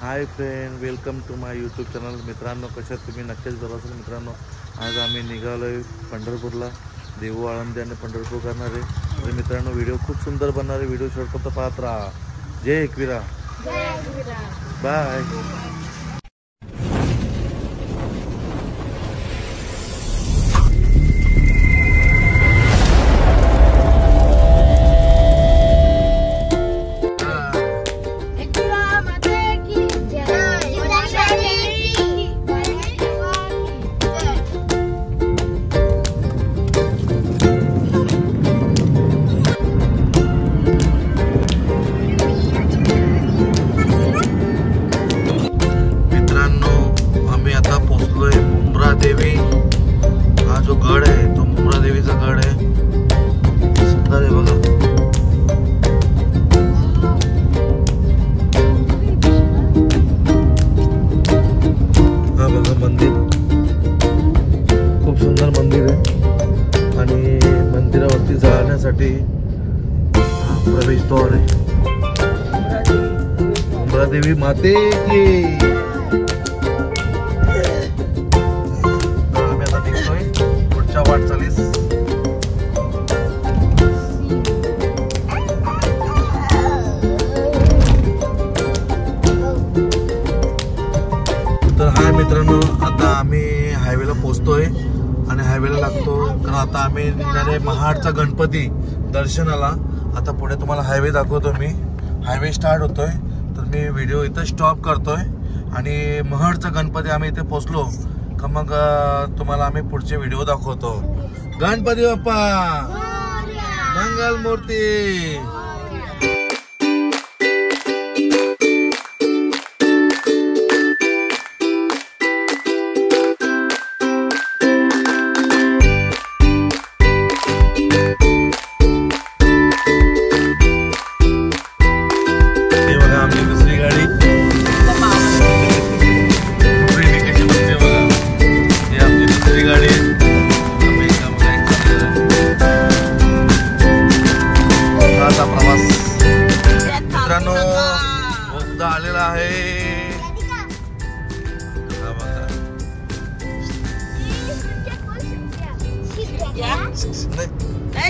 High friend, welcome to my YouTube channel. मित्रांनो, कशा तुम्ही? नक्कीच बरं असेल. मित्रांनो, आज आम्ही निघालो आहे पंढरपूरला. देहू, आळंदी आणि पंढरपूर करणार आहे. तर मित्रांनो, व्हिडिओ खूप सुंदर बनणार आहे. व्हिडिओ शेवटपर्यंत पाहत राहा. जय एकविरा, बाय. देवी, हा जो गड आहे तो मुंब्रा देवीचा गड आहे. सुंदर आहे बघा. हा बघा मंदिर, खूप सुंदर मंदिर आहे आणि मंदिरावरती जाण्यासाठी प्रवेशद्वार आहे. मुंब्रा देवी माते की. वाटचालीस तर हाय मित्रांनो, आता आम्ही हायवेला पोहोचतोय आणि हायवेला लागतो कारण आता आम्ही निघणारे महाडचा गणपती दर्शनाला. आता पुढे तुम्हाला हायवे दाखवतो मी. हायवे स्टार्ट होतोय तर मी व्हिडिओ इथं स्टॉप करतोय आणि महाडचा गणपती आम्ही इथे पोहोचलो का मग तुम्हाला आम्ही पुढचे व्हिडिओ दाखवतो. गणपती बाप्पा मंगल मूर्ती. हे बघा आमची दुसरी गाडी. गाडी आता प्रवास मित्रांनो बोगदा आलेला आहे.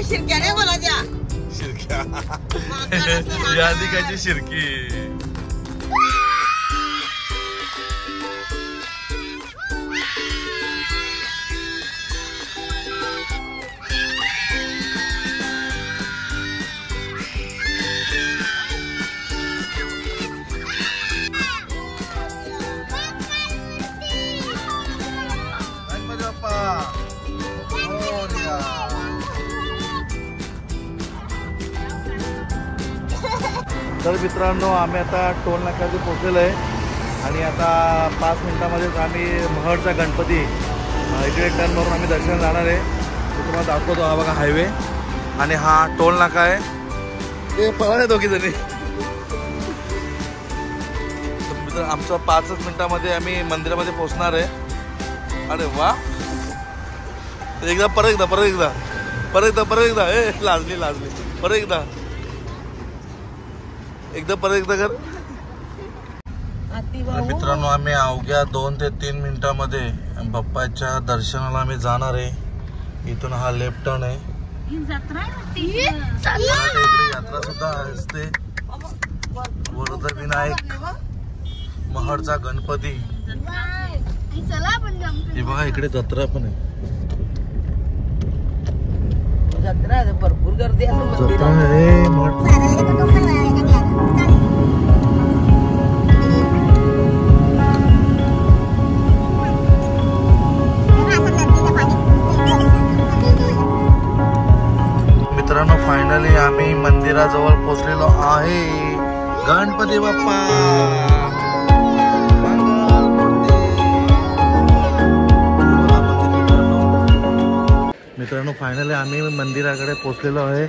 शिरक्या नाही बोलायच्या. शिरक्या यादी कायची शिरकी. तर मित्रांनो, आम्ही आता टोल नाक्यावरती पोहोचलेलो आहे आणि आता 5 मिनिटांमध्येच आम्ही महाडचा गणपती इकडे टर्न मारून आम्ही दर्शन जाणार आहे. तो तुम्हाला दाखवतो. हा बघा हायवे आणि हा टोल नाका आहे. ते पळाले दोघी जणी. तर आमचं 5 मिनिटांमध्ये आम्ही मंदिरामध्ये पोहोचणार आहे. अरे वा, एकदा परत एकदा ए लाजली परत एकदा कर. मित्रांनो, आम्ही अवघ्या 2 ते 3 मिनिटांमध्ये बाप्पाच्या दर्शनाला आम्ही जाणार आहे. इथून हा लेफ्ट टर्न आहे. यात्रा सुद्धा असते. वरद विनायक, महाडचा गणपती. हे बघा इकडे जत्रा पण आहे. जत्रा भरपूर गर्दी आहे. मित्रांनो, फायनली आम्ही मंदिराजवळ पोहोचलेलो आहे. गणपती बाप्पा मित्रांनो, फायनली आम्ही मंदिराकडे पोहोचलेलो आहे.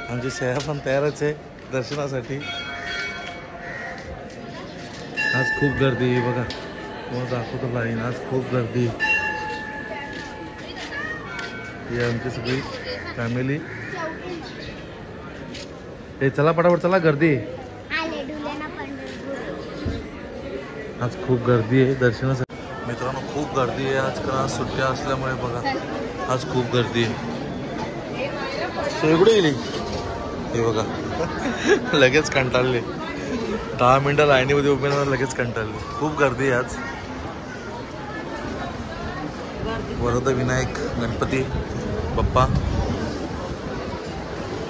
आमची सेवा पण तयारच आहे दर्शनासाठी. आज खूप गर्दी बघा. दाखवतो लाईन. आज खूप गर्दी. ही आमची सगळी फॅमिली. हे चला पटापट चला, गर्दी. आज खूप गर्दी आहे दर्शनासाठी मित्रांनो, खूप गर्दी आहे आज, कारण सुट्ट्या असल्यामुळे बघा आज खूप गर्दी आहे. कुठे गेली हे बघा लगेच कंटाळले, 10 मिनिटं लाईनीमध्ये उभे राहून लगेच कंटाळले. खूप गर्दी आहे आज. वरद विनायक गणपती बाप्पा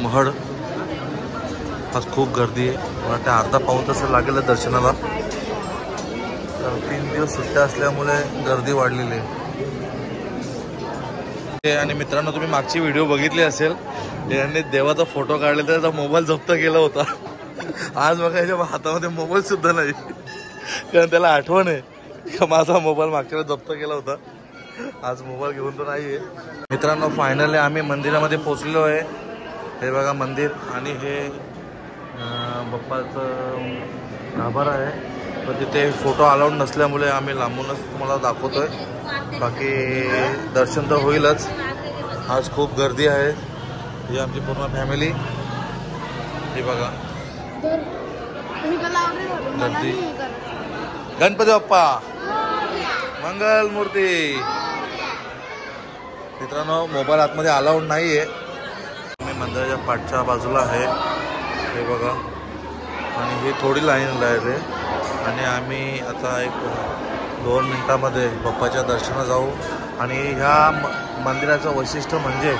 महड, आज खूप गर्दी आहे. मला वाटतं अर्धा पाऊण तास लागेल दर्शनाला, तर 3 दिवस सुट्ट्या असल्यामुळे गर्दी वाढलेली आहे. आणि मित्रांनो, तुम्ही मागची व्हिडिओ बघितली असेल, यांनी देवाचा फोटो काढला तर त्याचा मोबाईल जप्त केला होता. आज बघा याच्या हातामध्ये मोबाईल सुद्धा नाही, कारण त्याला आठवण आहे का माझा मोबाईल मागच्या वेळेस जप्त केला होता. आज मोबाईल घेऊन तर नाहीये. मित्रांनो, फायनली आम्ही मंदिरामध्ये पोहोचलेलो आहे. हे बघा मंदिर, आणि हे बाप्पाचं गाभारा आहे. तर तिथे फोटो अलाउड नसल्यामुळे आम्ही लांबूनच तुम्हाला दाखवतोय. बाकी दर्शन तर होईलच. आज खूप गर्दी आहे. ही आमची पूर्ण फॅमिली, हे बघा गर्दी. गणपती बाप्पा मंगल मूर्ती. मित्रांनो, मोबाईल आतमध्ये अलाउड नाही आहे. मी मंदिराच्या पाठच्या बाजूला आहे, हे बघा, आणि ही थोडी लाईन आहे. आणि आम्ही आता एक 2 मिनिटामध्ये बाप्पाच्या दर्शनाला जाऊ. आणि ह्या मंदिराचं वैशिष्ट्य म्हणजे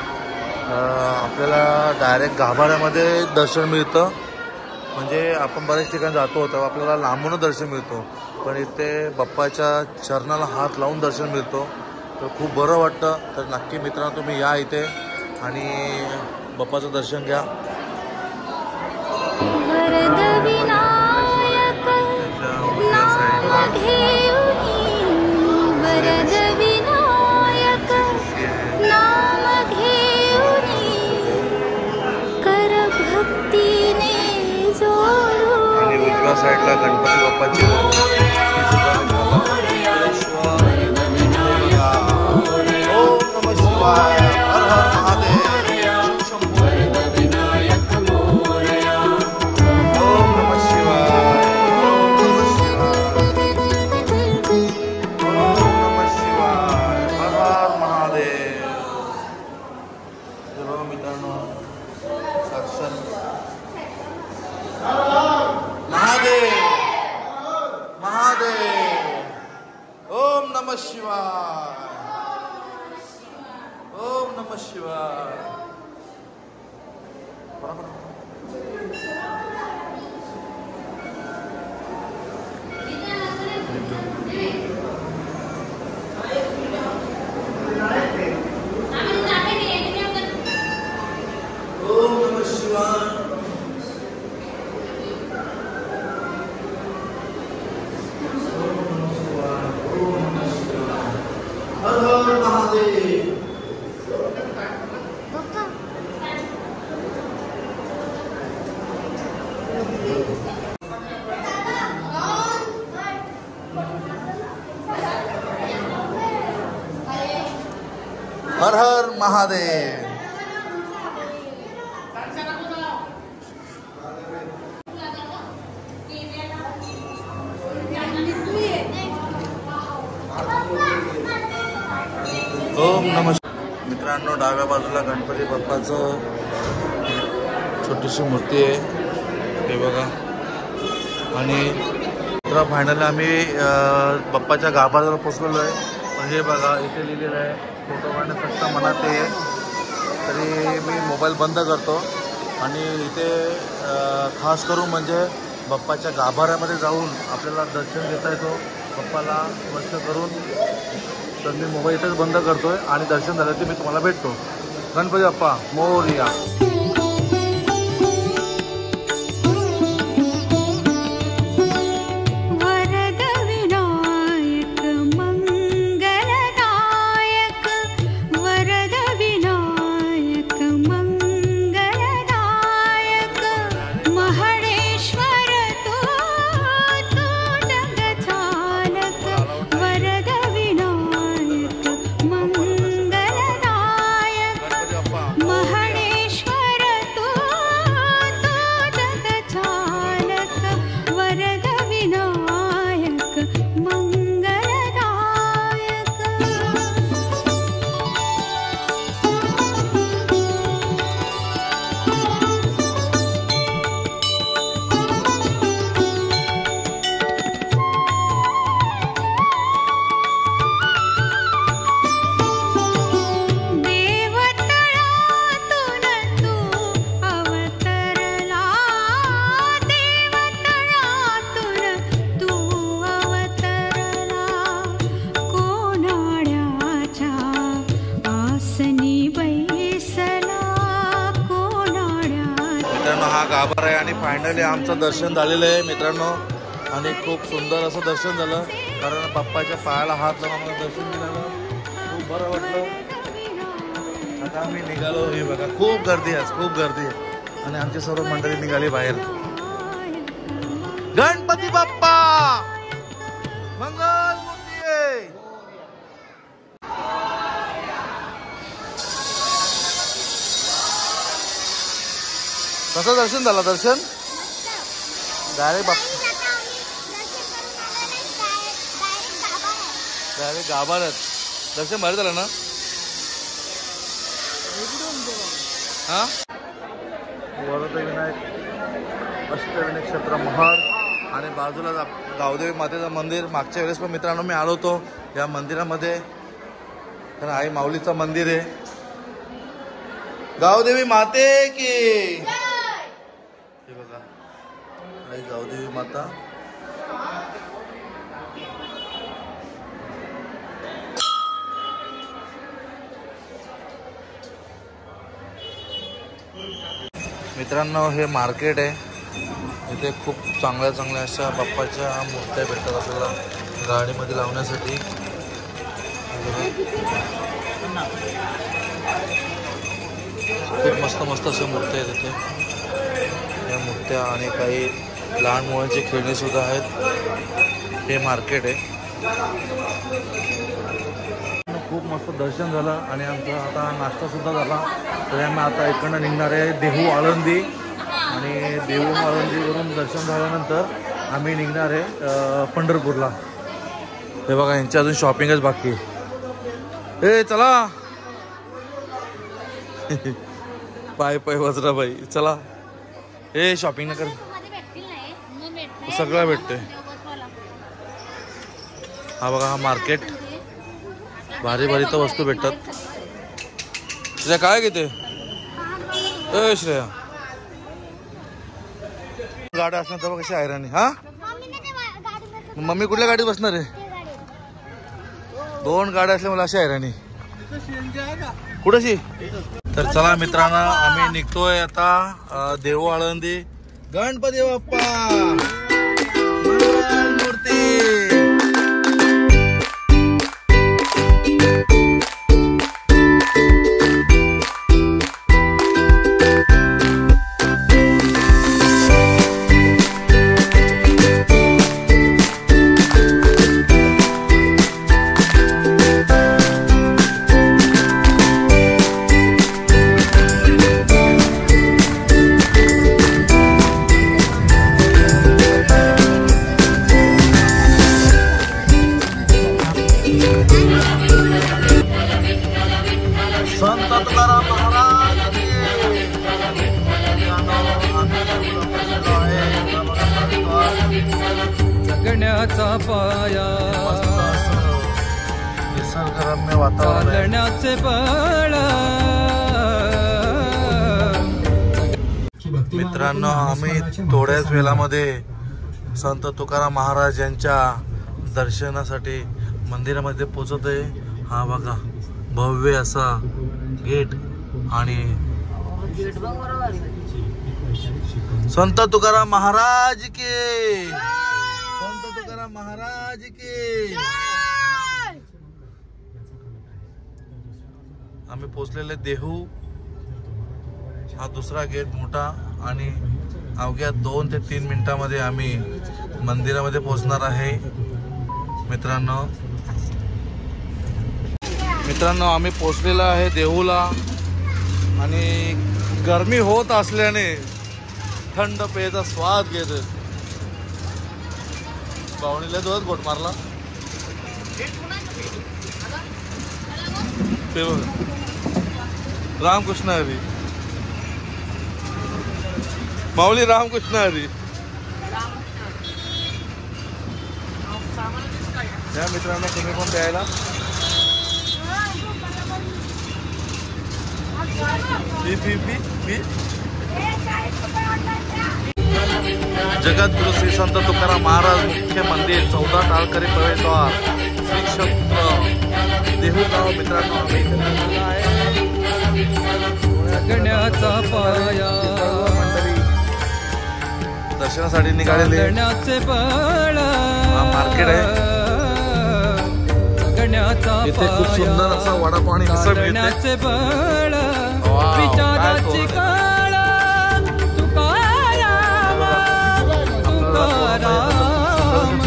आपल्याला डायरेक्ट गाभाऱ्यामध्ये दर्शन मिळतं. म्हणजे आपण बऱ्याच ठिकाणी जातो तेव्हा आपल्याला लांबून दर्शन मिळतो, पण इथे बाप्पाच्या चरणाला हात लावून दर्शन मिळतो. तर खूप बरं वाटतं. तर नक्की मित्रांनो, तुम्ही या इथे आणि बाप्पाचं दर्शन घ्या. आणि उजव्या साईडला गणपती बाप्पाची हर हर महादेव. ओम नमः. मित्रांनो, डाव्या बाजूला गणपती बाप्पाचं छोटीशी मूर्ती आहे, हे बघा. आणि मित्र फायनली आम्ही बाप्पाच्या गाभाऱ्याला पोचलेलो आहे. हे बघा इथे लिहिलेलं आहे, फोटो काढण्याकरता मनात आहे. तरी मी मोबाईल बंद करतो आणि इथे खास करून म्हणजे बाप्पाच्या गाभाऱ्यामध्ये जाऊन आपल्याला दर्शन घेता येतो बाप्पाला स्पर्श करून. तर मी मोबाईल इथेच बंद करतोय आणि दर्शन झालं की मी तुम्हाला भेटतो. गणपती बाप्पा मोरया. महेश्वर गाभारा आहे आणि फायनली आमचं दर्शन झालेलं आहे मित्रांनो. आणि खूप सुंदर असं दर्शन झालं, कारण बाप्पाच्या पायाला हात लावून आम्हाला दर्शन मिळालं, खूप बरं वाटलं. आता आम्ही निघालो. हे बघा खूप गर्दी आहे, खूप गर्दी आहे आणि आमची सर्व मंडळी निघाली बाहेर. गणपती बाप्पा मंगल मूर्ती. कसं दर्शन झालं? दर्शन डायरेक्ट डायरेक्ट गाभाऱ्यात दर्शन भारी झालं ना. हा वरदविनायक अष्टविनायक क्षेत्र महार आणि बाजूला गावदेवी मातेचं मंदिर. मागच्या वेळेस पण मित्रांनो मी आलो होतो या मंदिरामध्ये, कारण आई माऊलीचं मंदिर आहे. गावदेवी माते की हे बघा आई गावदेवी माता. मित्रांनो हे मार्केट आहे, इथे खूप चांगल्या चांगल्या अशा बाप्पाच्या मूर्त्या भेटतात आपल्याला गाडीमध्ये लावण्यासाठी. खूप मस्त मस्त अशा मूर्त्या आहेत इथे. या मूर्त्या आणि काही लहान मुलांची खेळणी सुद्धा आहेत. हे मार्केट आहे. खूप मस्त दर्शन झालं आणि आमचा आता नाश्ता सुद्धा झाला. तर आम्ही आता इकडनं निघणार आहे देहू आळंदी, आणि देहू आळंदीवरून दर्शन झाल्यानंतर आम्ही निघणार आहे पंढरपूरला. हे बघा यांची अजून शॉपिंगच बाकी आहे. ए चला पाय पाय वज्राबाई चला. हे शॉपिंग न कर, सगळं भेटते. हा बघा हा मार्केट, भारी भारी तर वस्तू भेटतात. तुझ्या काय घेते ए श्रेया? गाड्या असणार तर कशी हैराणी. हा मम्मी कुठल्या गाडीत बसणार आहे? 2 गाड्या असल्या मला अशी हैराणी कुठशी. तर चला मित्रांनो आम्ही निघतोय आता देहू आळंदी. गणपती बाप्पा मंगल मूर्ती. जगण्याचा पाया निसर्गरम्य वातावरण, चालण्याचे बळ. मित्रांनो आम्ही थोड्याच वेळामध्ये संत तुकाराम महाराज यांच्या दर्शनासाठी मंदिरामध्ये पोहोचतोय. हा बघा भव्य असा गेट आणि संत तुकाराम महाराज के, संत तुकाराम महाराज के. आम्ही पोचलेले देहू. हा दुसरा गेट मोठा आणि अवघ्या 2 ते 3 मिनिटांमध्ये आम्ही मंदिरामध्ये पोहोचणार आहे. मित्रांनो आम्ही पोचलेलो आहे देहूला आणि गरमी होत असल्याने थंड पेयचा स्वाद घेत. पाहुणीला 2 घोट मारला. ते बघ रामकृष्ण हरी, माऊली रामकृष्ण हरी. या मित्रांनो तुम्ही पण प्यायला पी पी पी पी. जगद्गुरु श्री संत तुकाराम महाराज मुख्य मंदिर 14 टाळकरी प्रवेशद्वार श्री क्षेत्र देहू गाव. मित्रांनो जगण्याचा पाया दर्शनासाठी निघालेले. चालण्याचे बळ हा मार्केट आहे. जगण्याचा इथे खूप सुंदर असा वडापाव आणि मिसळ मिळते. चालण्याचे बळ वाव, विचाराची काय काळ तुकाराम तुकाराम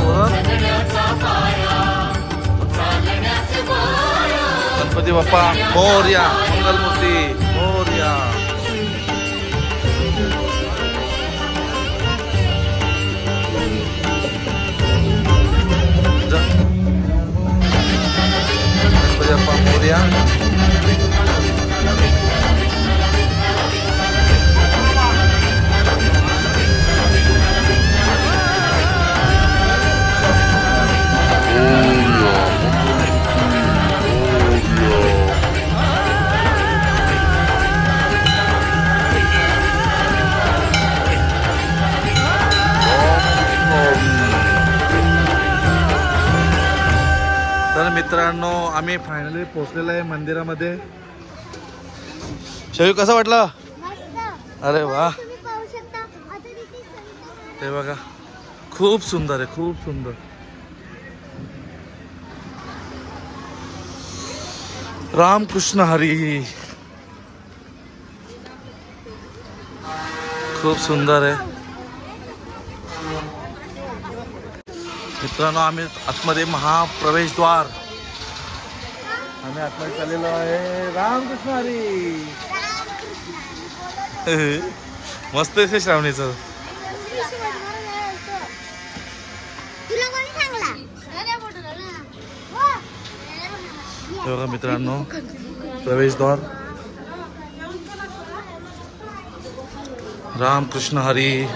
गणपती बाप्पा मोरया, मंगलमूर्ती मोरया. गणपती बाप्पा मोरया. तर मित्रांनो आम्ही फायनली पोहोचलेलो आहे मंदिरामध्ये. शैव कसा वाटला? अरे वा, ते बघा खूप सुंदर आहे, खूप सुंदर. रामकृष्ण हरी, खूप सुंदर आहे. मित्रांनो आम्ही आतमध्ये महाप्रवेशद्वार आम्ही आतमध्ये चाललेलो आहे. रामकृष्ण हरी. मस्त आहे श्रावणीचं. बघा मित्रांनो प्रवेशद्वार. रामकृष्ण हरी.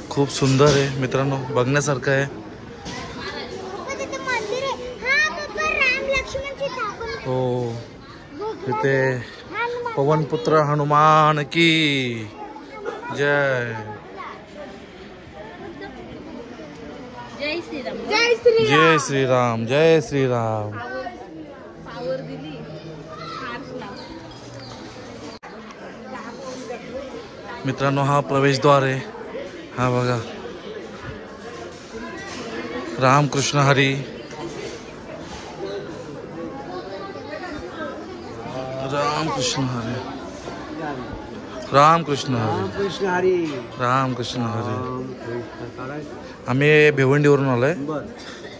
खूप सुंदर आहे मित्रांनो, बघण्यासारखं आहे. हो तिथे पवनपुत्र हनुमान की जय. जय श्रीराम, जय श्रीराम. मित्रांनो हा प्रवेशद्वार आहे. हा बघा रामकृष्ण हरी. रामकृष्ण हरी. रामकृष्ण हरी. रामकृष्ण हरी. आम्ही भिवंडीवरून आलोय.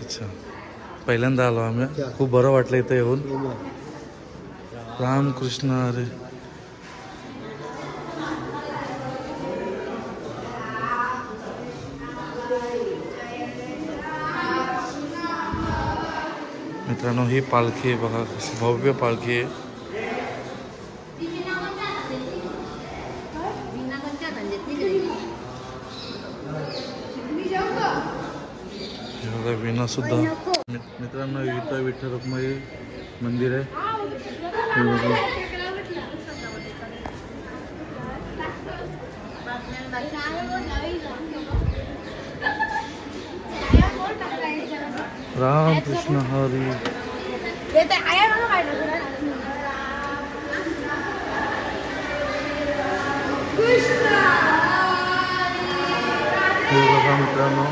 अच्छा, पहिल्यांदा आलो आम्ही. खूप बरं वाटलं इथं येऊन. रामकृष्ण हरी. मित्रांनो ही पालखी आहे बघा, कशी भव्य पालखी आहे. विना सुद्धा. मित्रांनो इथं विठ्ठल रुक्माई मंदिर आहे. रामकृष्ण हरी. बघा मित्रांनो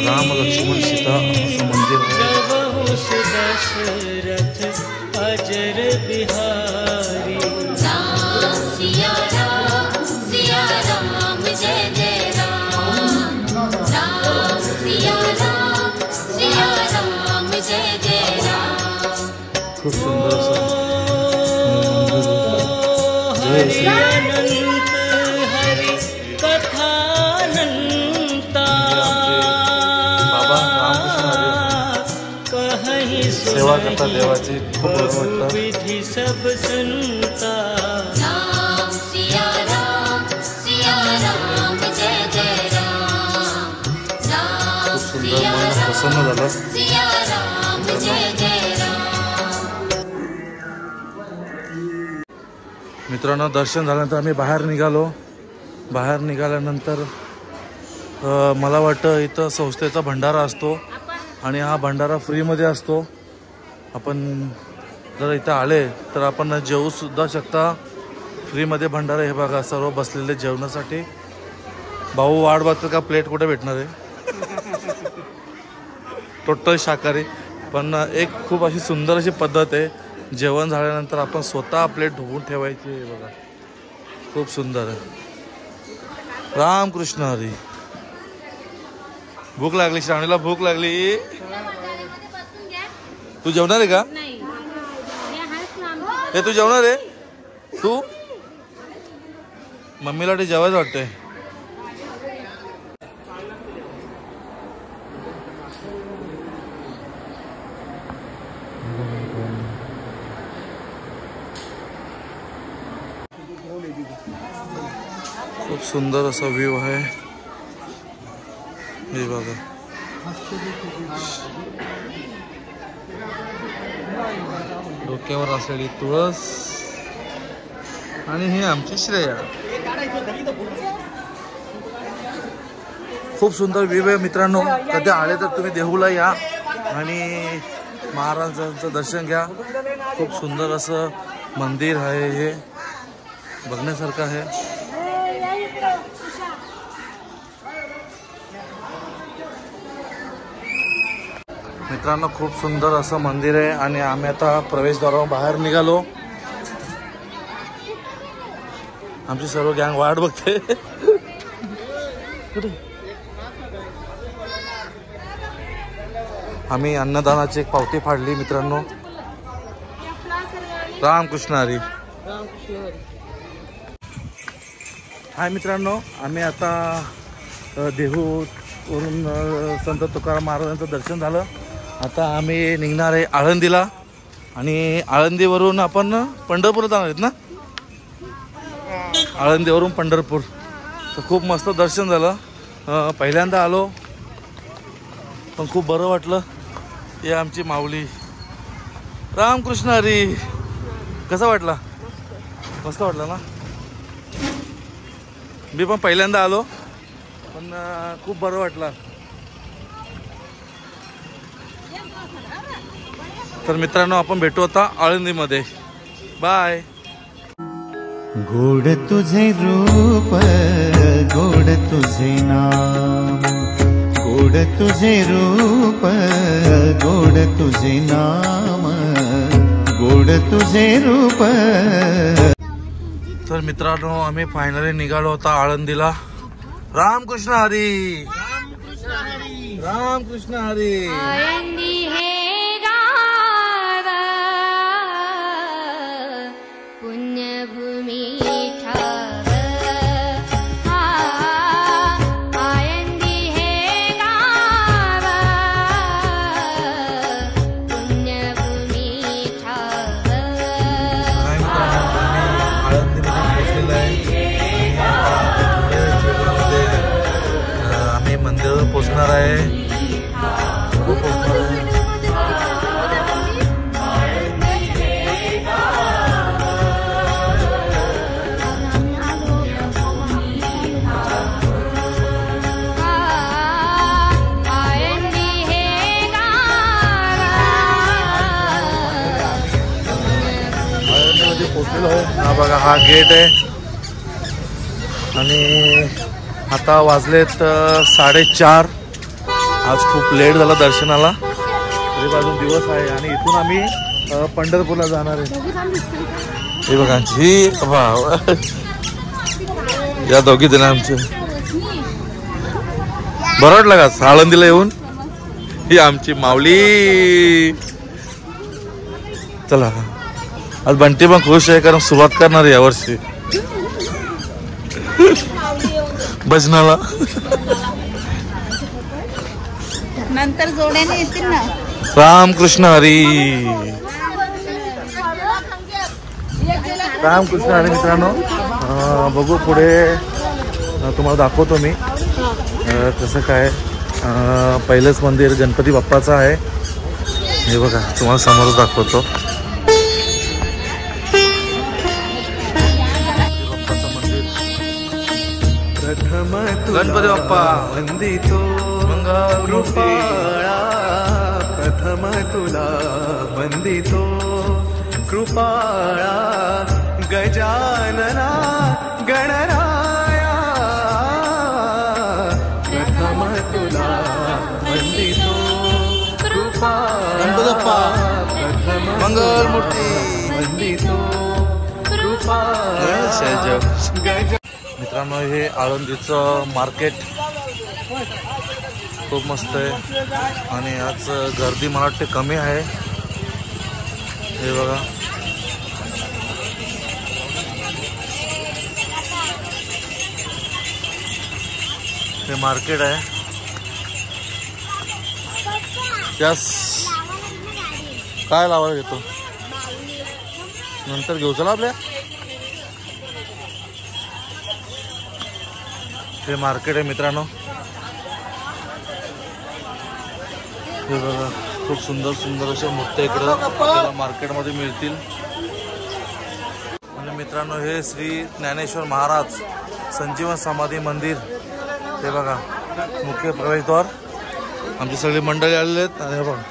राम लक्ष्मण सीता असं मंदिर दशरथ अजर बिहारी. सिया राम जय जय राम. राम सिया राम जय जय राम. खूप सुंदर असं जय श्री अनंत हरी कथानंता. बाबा रामकृष्ण हरी सेवा करता देवाची. खूप बरं वाटतं. विधी सब संता. राम सिया राम जय जय राम. खूप सुंदर, मन प्रसन्न झालं. सिया राम जय जय राम मित्रांनो, दर्शन झाल्यानंतर आम्ही बाहेर निघालो. बाहेर निघाल्यानंतर मला वाटतं इथं संस्थेचा भंडारा असतो आणि हा भंडारा फ्रीमध्ये असतो. आपण जर इथं आले तर आपण जेवूसुद्धा शकता. फ्रीमध्ये भंडारा. हे बघा सर्व बसलेले जेवणासाठी. भाऊ वाट बघतात का प्लेट कुठे भेटणार आहे. टोटल शाकाहारी. पण एक खूप अशी सुंदर अशी पद्धत आहे. जेवण झाल्यानंतर आपण स्वतः प्लेट धुवून ठेवायची. हे बघा खूप सुंदर आहे. रामकृष्ण हरी. भूक लागली, श्रावणीला भूक लागली. तू जेवणार आहे का? हे तू जेवणार आहे? तू मम्मीला ते जेवायचं वाटतंय. खूप सुंदर असा व्ह्यू आहे. हे बघा डोक्यावर असलेली तुळस आणि ही आमची श्रेया. खूप सुंदर व्ह्यू आहे मित्रांनो. कधी आले तर तुम्ही देहूला या आणि महाराजांचं दर्शन घ्या. खूप सुंदर असं मंदिर आहे. हे बघण्यासारखं आहे. मित्रांनो, खूप सुंदर असं मंदिर आहे आणि आम्ही आता प्रवेशद्वारावर बाहेर निघालो. आमची सर्व गँग वाट बघते. आम्ही अन्नदानाची एक पावती फाडली मित्रांनो. रामकृष्ण हरी. हाय मित्रांनो, आम्ही आता देहूवरून संत तुकाराम महाराजांचं दर्शन झालं. आता आम्ही निघणार आहे आळंदीला आणि आळंदीवरून आपण पंढरपूरला जाणार आहेत ना. आळंदीवरून पंढरपूर. तर खूप मस्त दर्शन झालं. पहिल्यांदा आलो पण खूप बरं वाटलं. हे आमची माऊली. रामकृष्ण हरी. कसा वाटला? मस्त वाटलं ना. मी पण पहिल्यांदा आलो पण खूप बरं वाटलं. तर मित्रांनो, आपण भेटू आता आळंदीमध्ये. बाय. गोड तुझे रूप, गोड तुझे नाम, गोड तुझे रूप, गोड तुझे नाम, गोड तुझे रूप. तर मित्रांनो, आम्ही फायनली निघालो होता आळंदीला. रामकृष्ण हरी. रामकृष्ण हरी. आळंदी हे गाव पुण्यभूमी ठाव. आळंदी हे गाव पुण्यभूमी ठाव. काय मित्रांनो, आम्ही आळंदीमध्ये पोहोचलेलो आहे आणि आता थोड्या वेळामध्ये आम्ही मंदिरावर पोहोचणार आहे. पोहोचलेलो आहे. हा बघा, हा गेट आहे आणि आता वाजलेत 4:30. आज खूप लेट झाला दर्शनाला. तरी बाजून दिवस आहे आणि इथून आम्ही पंढरपूरला जाणार आहे. हे बघा, ही या दोघी जण आमचे. बरं वाटलं का आळंदीला येऊन? ही आमची माऊली. चला, आज बंटी पण खुश आहे कारण सुरुवात करणार आहे यावर्षी भजनाला. नंतर जोड्याने येतील ना. रामकृष्ण हरी. रामकृष्ण हरी. मित्रांनो, बघू पुढे तुम्हाला दाखवतो मी कसं काय. पहिलंच मंदिर गणपती बाप्पाचं आहे. हे बघा तुम्हाला समोरच दाखवतो. गणपती बाप्पा वंदितो मंगल कृपाळा प्रथम तुला वंदितो कृपाळा गजानना गणराया प्रथम तुला वंदितो कृपाळा गणपती बाप्पा प्रथम मंगल मूर्ती वंदितो कृपाळा गजा. मित्रांनो हे आळंदीचं मार्केट खूप मस्त आहे आणि आज गर्दी मला वाटते कमी आहे. हे बघा हे मार्केट आहे. त्यास काय लावायला घेतो नंतर घेऊ चला आपल्या. हे मार्केट आहे मित्रांनो. हे बघा खूप सुंदर सुंदर अशा मूर्त्या इकडं आपल्याला मार्केटमध्ये मिळतील. आणि मित्रांनो हे श्री ज्ञानेश्वर महाराज संजीवन समाधी मंदिर. हे बघा मुख्य प्रवेशद्वार. आमची सगळी मंडळी आलेली आहेत. आणि हे बघा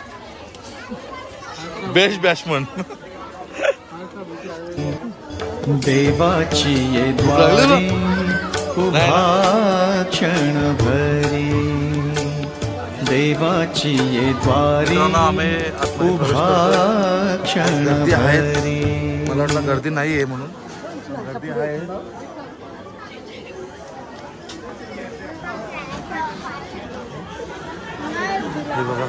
बेस्ट बॅट्समन देवाची ये द्वारी उभा क्षण भरी. देवाची ये द्वारी उभा क्षण भरी. मला वाटलं गर्दी नाही आहे म्हणून. गर्दी आहे. हे बघा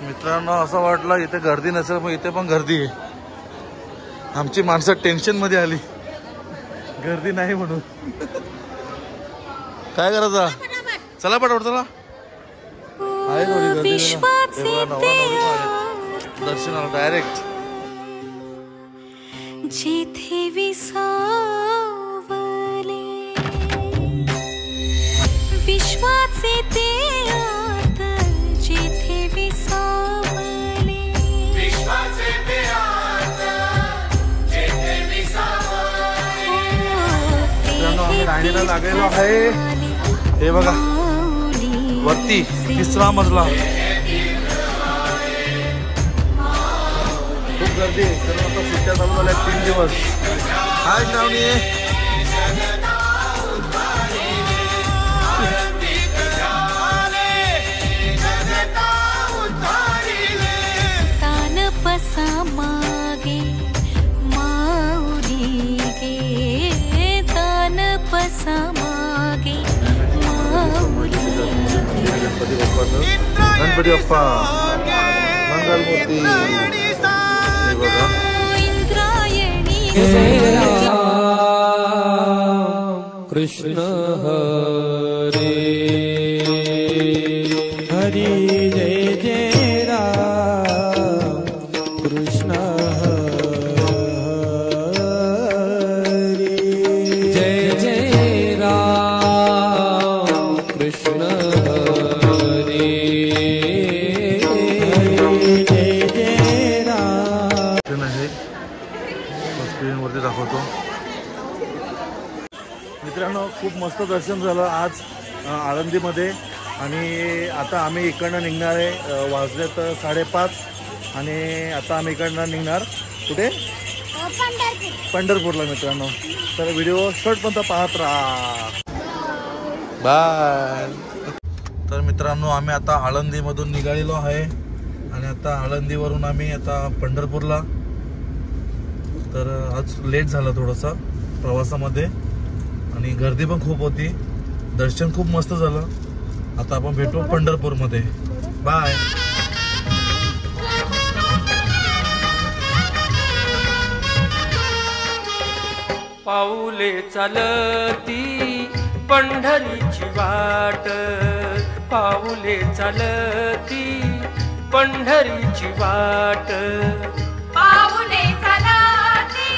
मित्रांनो असं वाटलं इथे गर्दी नसेल पण इथे पण गर्दी आहे. आमची माणसं टेन्शन मध्ये आली गर्दी नाही म्हणून. काय करायचं चला पटापट चला. आहे थोडी गर्दी. दर्शनाला डायरेक्ट जिथे विसावले विश्वाचे ते आत जिथे विसावले विश्वाचे ते आत जिथे विसावले. आम्ही राणीला लागलेलो आहे. हे बघा वरती 3रा मजला खूप गर्दी आहे. कारण आता सुट्ट्या चालू झाल्या 3 दिवस. हाय श्रावणी. तानपसा मागे माऊली गे तानपसा मागे माऊली. गणपती बाप्पा मंगलमूर्ती. हे बघा इंद्रायणी कृष्ण हरे हरी जय जय राम कृष्ण हरी जय जय राम कृष्ण हरी जय जय राम. आहे स्क्रीनवरती दाखवतो. मित्रांनो खूप मस्त दर्शन झालं आज आळंदीमध्ये. आणि आता आम्ही इकडनं निघणार आहे. वाजलेत 5:30 आणि आता आम्ही इकडनं निघणार कुठे पंढरपूरला मित्रांनो. तर व्हिडिओ शेवटपर्यंत पाहत राहा. बाय. तर मित्रांनो आम्ही आता आळंदीमधून निघालेलो आहे आणि आता आळंदीवरून आम्ही आता पंढरपूरला. तर आज लेट झालं थोडंसं प्रवासामध्ये आणि गर्दी पण खूप होती. दर्शन खूप मस्त झालं. आता आपण भेटू पंढरपूरमध्ये. बाय. पाऊले चालती पंढरीची वाट पाऊले चालती पंढरीची वाट पाऊले चालती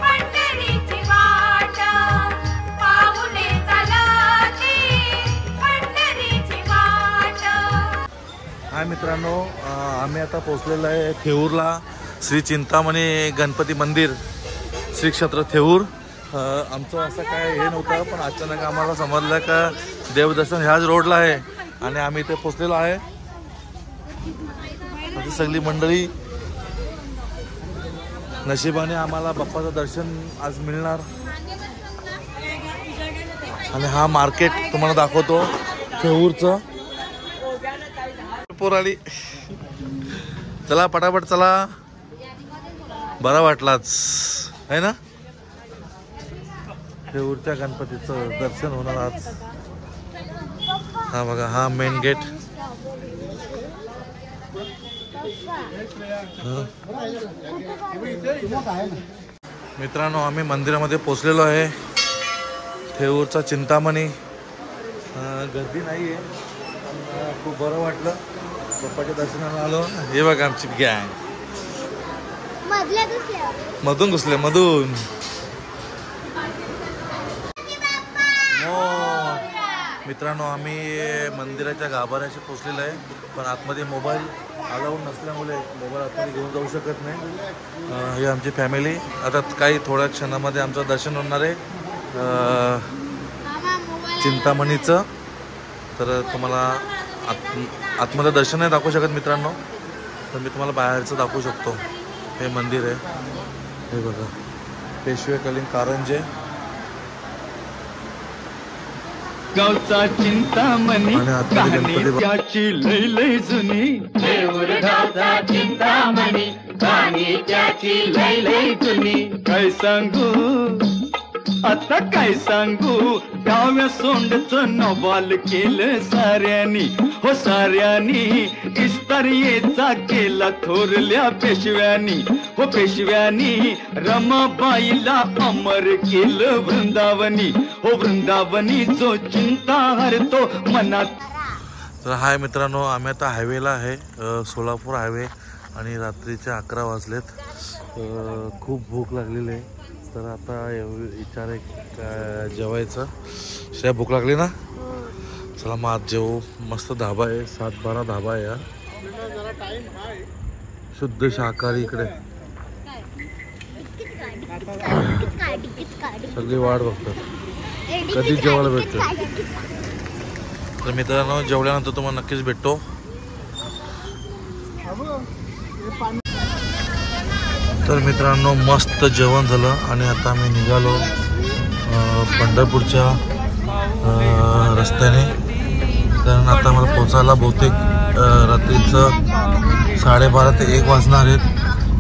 पंढरीची वाट हाय मित्रांनो, आम्ही आता पोहोचलेलो आहे थेऊरला, श्री चिंतामणी गणपती मंदिर, श्री क्षेत्र थेऊर. आमचं असं काय हे नव्हतं, पण अचानक आम्हाला समजलं का देवदर्शन ह्याच रोडला आहे आणि आम्ही इथे पोहोचलेलो आहे. आता सगळी मंडळी, नशिबाने आम्हाला बाप्पाचं दर्शन आज मिळणार. आणि हा मार्केट तुम्हाला दाखवतो थेऊरचं. पोराली चला पटापट चला, बरा वाटलाच आहे ना. थेऊरच्या गणपतीचं दर्शन होणार आज. हा बघा, हा मेन गेट. मित्रांनो, आम्ही मंदिरामध्ये पोहोचलेलो आहे, थेऊरचा चिंतामणी. गर्दी नाही आहे, खूप बरं वाटलं, पप्पाच्या दर्शनाला आलो. हे बघा आमची गँग मधून घुसले, मधून. मित्रांनो, आम्ही मंदिराच्या गाभाऱ्याशी पोचलेलो आहे, पण आतमध्ये मोबाईल अलाउड नसल्यामुळे मोबाईल आतमध्ये घेऊन जाऊ शकत नाही. ही आमची फॅमिली. आता काही थोड्या क्षणामध्ये आमचं दर्शन होणार आहे चिंतामणीचं. तर तुम्हाला आतमध्ये दर्शन नाही दाखवू शकत मित्रांनो, तर मी तुम्हाला बाहेरचं दाखवू शकतो. हे मंदिर आहे, हे बघा, पेशवेकालीन कारंजे. गावचा चिंतामणी कहाणी त्याची लय लय जुनी. थेऊर गावचा चिंतामणी कहाणी त्याची लय लय जुनी. काय सांगू आता, काय सांगू, डाव्या सोंडचं नवाल केलं साऱ्यानी, हो साऱ्यानी. इस्तारियेचा केला थोरल्या पेशव्यानी, हो पेशव्यानी. रमाबाईला अमर केलं वृंदावनी, हो वृंदावनी. जो चिंता हरतो मनात. तर हाय मित्रांनो, आम्ही आता हायवेला आहे, सोलापूर हायवे, आणि रात्रीचे 11 वाजलेत. खूप भूक लागलेली आहे, तर आता विचार आहे जेवायचं. श्रेया, भूक लागली ना? चला मग आज जेवू. मस्त धाबा आहे, 7-12 धाबा आहे यार, शुद्ध शाकाहारी. इकडे सगळी वाट बघतात कधी जेवायला भेटतं. तर मित्रांनो, जेवल्यानंतर तुम्हाला नक्कीच भेटतो. तर मित्रांनो, मस्त जेवण झालं आणि आता आम्ही निघालो पंढरपूरच्या रस्त्याने. कारण आता मला पोचायला बहुतेक रात्रीचं 12:30 ते 1 वाजणार आहेत.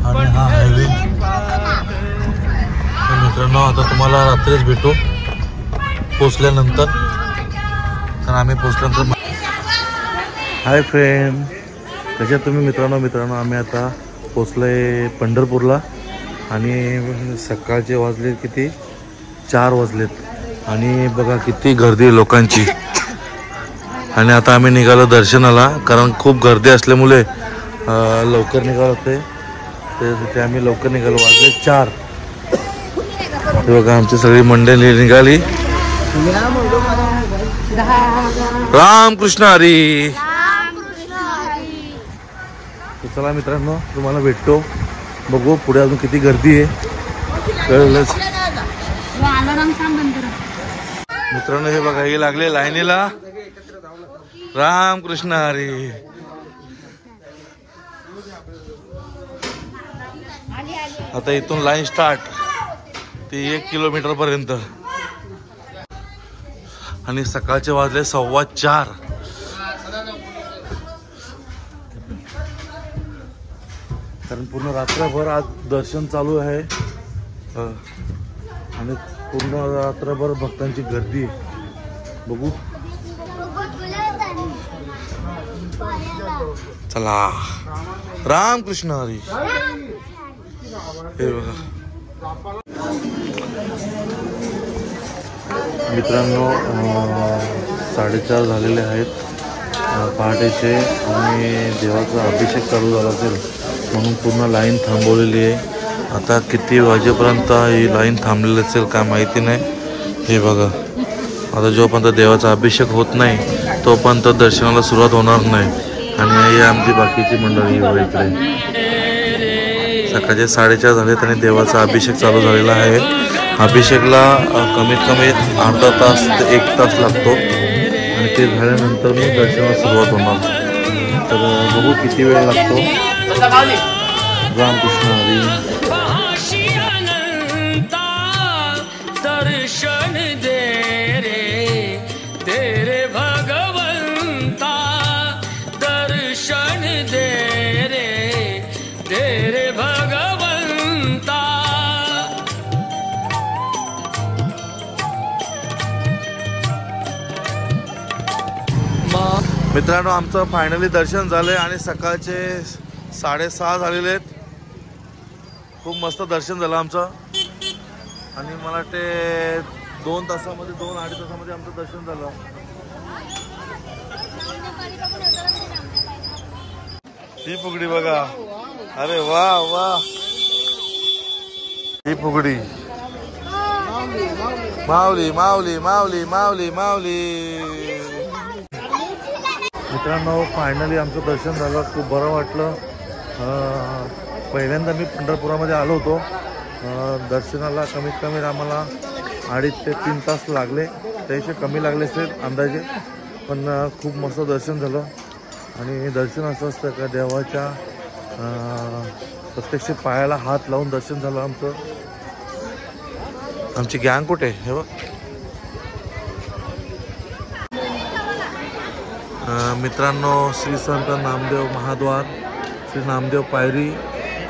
आणि हा हायवे. तर मित्रांनो, आता तुम्हाला रात्रीच भेटू पोचल्यानंतर. तर आम्ही पोचल्यानंतर. हाय फ्रेंड, कशा तुम्ही मित्रांनो? आम्ही आता पोचलोय पंढरपूरला आणि सकाळचे वाजले किती, 4 वाजलेत. आणि बघा किती गर्दी आहे लोकांची. आणि आता आम्ही निघालो दर्शनाला, कारण खूप गर्दी असल्यामुळे लवकर निघालो होते, ते आम्ही लवकर निघालो. वाजले 4. बघा आमची सगळी मंडळी निघाली. रामकृष्ण हरी. चला मित्रांनो, तुम्हाला भेटतो. बघू पुढे अजून किती गर्दी आहे, कळलंच. मित्रांनो, हे बघा, हे लागले लाईनीला. रामकृष्ण हरी. आता इथून लाईन स्टार्ट ती 1 किलोमीटर पर्यंत. आणि सकाळचे वाजले 4:15. कारण पूर्ण रात्रभर आज दर्शन चालू आहे आणि पूर्ण रात्रभर भक्तांची गर्दी आहे. बघू, चला. रामकृष्ण हरी. हे बघा मित्रांनो, 4:30 झालेले आहेत पहाटेचे आणि देवाचा अभिषेक चालू झाला असेल म्हणून पूर्ण लाईन थांबवलेली आहे. आता किती वाजेपर्यंत ही लाईन थांबलेली असेल काय माहिती नाही. हे बघा, आता जोपर्यंत देवाचा अभिषेक होत नाही तोपर्यंत दर्शनाला सुरुवात होणार नाही. आणि ही आमची बाकीची मंडळी बघा इकडे. सकाळचे 4:30 झाले आणि देवाचा अभिषेक चालू झालेला आहे. अभिषेकला कमीत कमी अर्धा तास ते 1 तास लागतो आणि ते झाल्यानंतर मग दर्शनाला सुरुवात होणार. तर बघू किती वेळ लागतो. रामकृष्ण हरी. दर्शन दे रे तेरे भगवंता, दर्शन दे रे तेरे भगवंता. मित्रांनो, आमचं फायनली दर्शन झालंय आणि सकाळचे 6:30 झालेले आहेत. खूप मस्त दर्शन झालं आमचं आणि मला वाटते 2 तासामध्ये 2-2.5 तासामध्ये आमचं दर्शन झालं. ही फुगडी बघा. अरे वा वा. ही फुगडी माऊली माऊली माऊली माऊली माऊली. मित्रांनो, फायनली आमचं दर्शन झालं. खूप बरं वाटलं. पहिल्यांदा मी पंढरपुरामध्ये आलो होतो. दर्शनाला कमीत कमी आम्हाला 2.5 ते 3 तास लागले. त्यापेक्षा कमी लागले असेल अंदाजे, पण खूप मस्त दर्शन झालं. आणि दर्शन असं असतं का देवाच्या प्रत्यक्ष पायाला हात लावून दर्शन झालं आमचं. आमची गँग कुठे हे बघ. मित्रांनो, श्री संत नामदेव महाद्वार, श्री नामदेव पायरी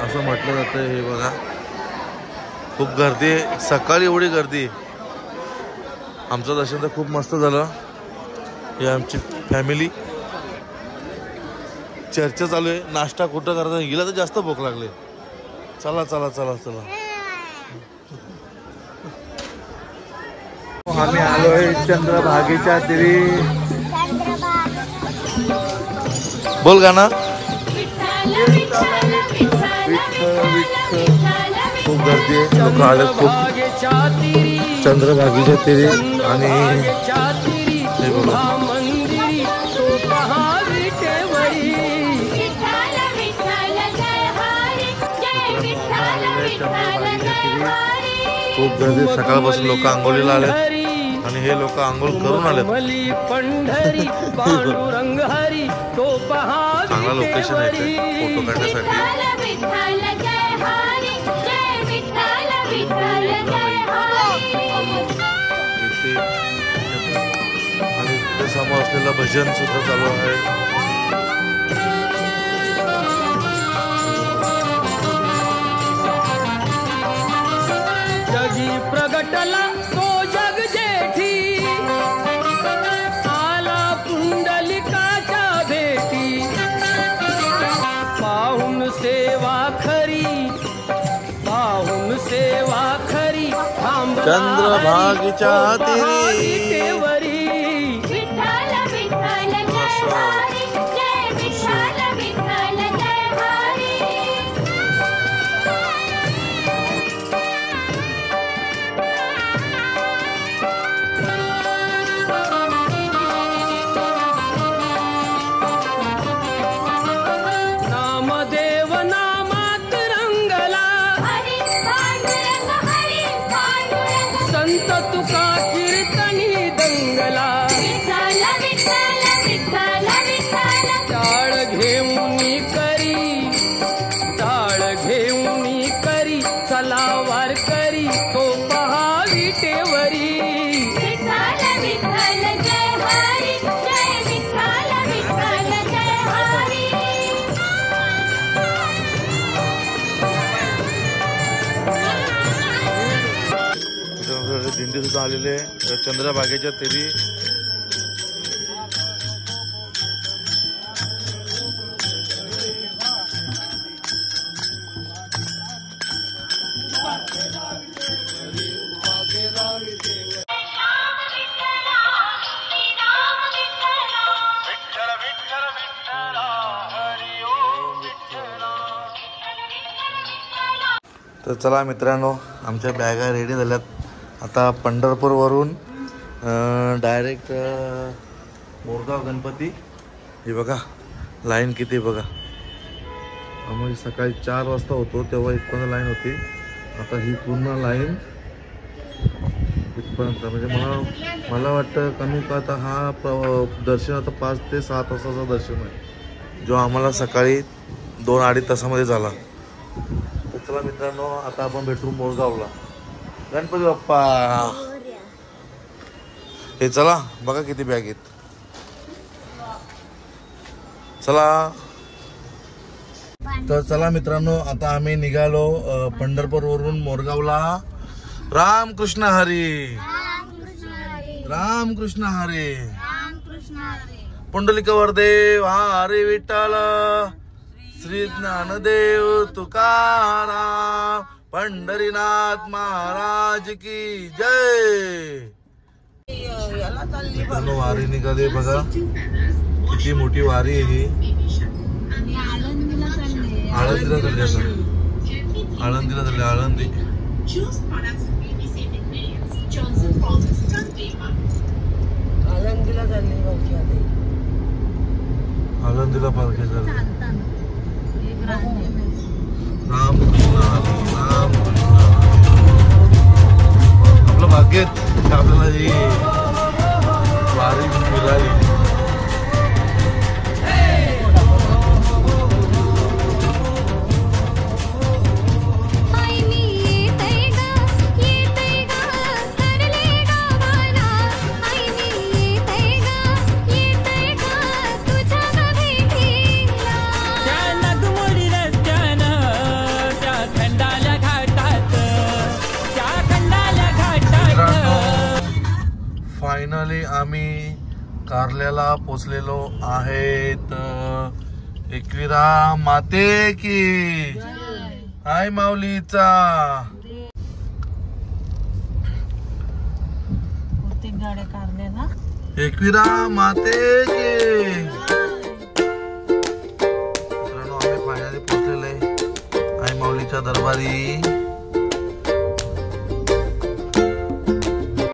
असं म्हटलं जातं. हे बघा, खूप गर्दी आहे. सकाळी एवढी गर्दी. आमचं दर्शन तर खूप मस्त झालं. ही आमची फॅमिली. चर्चा चालू आहे. नाश्ता कुठं करता गेला तर जास्त भूक लागली. चला चला चला चला. आम्ही आलोय चंद्रभागेच्या तीरी. बोल गाणं. खूप गर्दी आहे. लोक आले खूप चंद्रभागेच्या तीरी. आणि हे बघा, खूप गर्दी. सकाळपासून लोक आंघोळीला आले आणि हे लोक आंघोळ करून आले. चांगला लोकेशन आहे ते फोटो काढण्यासाठी. आणि तिथे समोर असलेलं भजन सुद्धा चालू आहे. जगी प्रगटला तो जग जेठी, आला पुंडलिकाच्या भेटी. पाहून सेवा खरी, पाहून सेवा खरी, चंद्रभागेच्या तीरी. दिंडी सुद्धा आलेले चंद्रभागेच्या तीरी. तर चला मित्रांनो, आमच्या बॅगा रेडी झाल्यात. आता पंढरपूरवरून डायरेक्ट मोरगाव गणपती. हे बघा, लाईन किती बघा. आम्ही सकाळी 4 वाजता होतो तेव्हा इथपर्यंत लाईन होती. आता ही पूर्ण लाईन इथपर्यंत. म्हणजे मला वाटतं कमी का आता हा दर्शन आता 5 ते 7 तासाचं दर्शन आहे, जो आम्हाला सकाळी 2-2.5 तासामध्ये झाला. तर चला मित्रांनो, आता आपण भेटू मोरगावला. गणपती बाप्पा. हे चला बघा किती बॅग आहेत. चला. तर चला मित्रांनो, आता आम्ही निघालो पंढरपूरवरून मोरगावला. रामकृष्ण हरी. रामकृष्ण हरी. पुंडलिक वरदेव हरी विठ्ठल. श्री ज्ञानदेव तुकाराम. पंढरीनाथ महाराज की जय. मित्रांनो, वारी निघाली बघा. किती मोठी वारी आहे ही. आळंदीला चालली. आळंदीला चालली. आळंदी. आळंदीला पालखी झाली. रामकृष्ण रामकृष्ण. आपलं भाग्येत आपल्याला ही वारी मिळाली. फायनली आम्ही कारल्याला पोचलेलो आहेत. एकविरा माते की हाय माऊलीचा. एकविरा माते की. मित्रांनो, आम्ही फायनली पोचलेलो आहे आई माऊलीच्या दरबारी.